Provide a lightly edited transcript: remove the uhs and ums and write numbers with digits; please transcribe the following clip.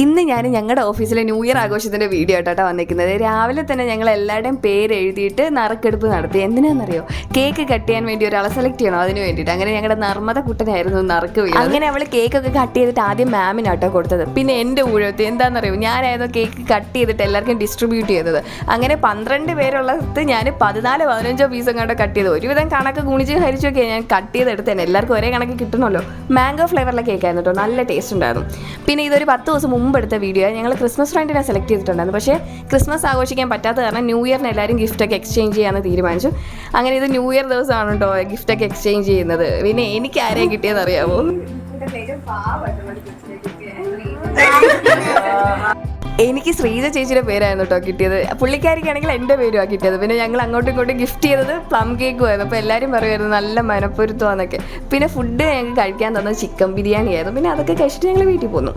ഇന്ന് ഞാൻ ഞങ്ങളുടെ ഓഫീസിലെ ന്യൂ ഇയർ ആഘോഷത്തിൻ്റെ വീഡിയോ ആയിട്ടാണ് വന്നിരിക്കുന്നത്. രാവിലെ തന്നെ ഞങ്ങൾ എല്ലാവരുടെയും പേര് എഴുതിയിട്ട് നറുക്കെടുപ്പ് നടത്തി. എന്തിനാണെന്നറിയോ? കേക്ക് കട്ട് ചെയ്യാൻ വേണ്ടി ഒരാളെ സെലക്ട് ചെയ്യണം, അതിന് വേണ്ടിയിട്ട്. അങ്ങനെ ഞങ്ങളുടെ നർമ്മദ കുട്ടനായിരുന്നു നറുക്ക് വീഴുന്നത്. അങ്ങനെ അവൾ കേക്കൊക്കെ കട്ട് ചെയ്തിട്ട് ആദ്യം മാമിനാട്ടോ കൊടുത്തത്. പിന്നെ എൻ്റെ ഊഴത്ത് എന്താണെന്നറിയോ, ഞാനായിരുന്നു കേക്ക് കട്ട് ചെയ്തിട്ട് എല്ലാവർക്കും ഡിസ്ട്രിബ്യൂട്ട് ചെയ്തത്. അങ്ങനെ 12 പേരുള്ളത് ഞാൻ 14-15 പീസും കണ്ടോ കട്ട് ചെയ്ത്. ഒരുവിധം കണക്ക് ഗുണിച്ച് ഹരിച്ചൊക്കെ ഞാൻ കട്ട് ചെയ്തെടുത്തേനെ. എല്ലാവർക്കും ഒരേ കണക്ക് കിട്ടണമല്ലോ. മാംഗോ ഫ്ലേവറിലെ കേക്കായിരുന്നു കേട്ടോ, നല്ല ടേസ്റ്റ് ഉണ്ടായിരുന്നു. പിന്നെ ഇതൊരു 10 ദിവസം മുമ്പ് എടുത്ത വീഡിയോ. ഞങ്ങൾ ക്രിസ്മസ് ഫ്രണ്ടിനെ സെലക്ട് ചെയ്തിട്ടുണ്ടായിരുന്നു. പക്ഷേ ക്രിസ്മസ് ആഘോഷിക്കാൻ പറ്റാത്ത കാരണം ന്യൂ ഇയറിന് എല്ലാവരും ഗിഫ്റ്റൊക്കെ എക്സ്ചേഞ്ച് ചെയ്യാമെന്ന് തീരുമാനിച്ചു. അങ്ങനെ ഇത് ന്യൂ ഇയർ ദിവസമാണ് കേട്ടോ ഗിഫ്റ്റൊക്കെ എക്സ്ചേഞ്ച് ചെയ്യുന്നത്. പിന്നെ എനിക്ക് ആരെയും കിട്ടിയെന്ന് അറിയാമോ? എനിക്ക് ശ്രീജ ചേച്ചിയുടെ പേരായിരുന്നു കേട്ടോ കിട്ടിയത്. പുള്ളിക്കാരിക്കാണെങ്കിൽ എൻ്റെ പേരുമാണ് കിട്ടിയത്. പിന്നെ ഞങ്ങൾ അങ്ങോട്ടും ഇങ്ങോട്ടും ഗിഫ്റ്റ് ചെയ്തത് പ്ലം കേക്കുമായിരുന്നു. അപ്പോൾ എല്ലാവരും പറയുമായിരുന്നു നല്ല മനപ്പൊരുത്തമാണെന്നൊക്കെ. പിന്നെ ഫുഡ് ഞങ്ങൾക്ക് കഴിക്കാൻ തന്നത് ചിക്കൻ ബിരിയാണി ആയിരുന്നു. പിന്നെ അതൊക്കെ കഴിച്ചിട്ട് ഞങ്ങൾ വീട്ടിൽ പോന്നു.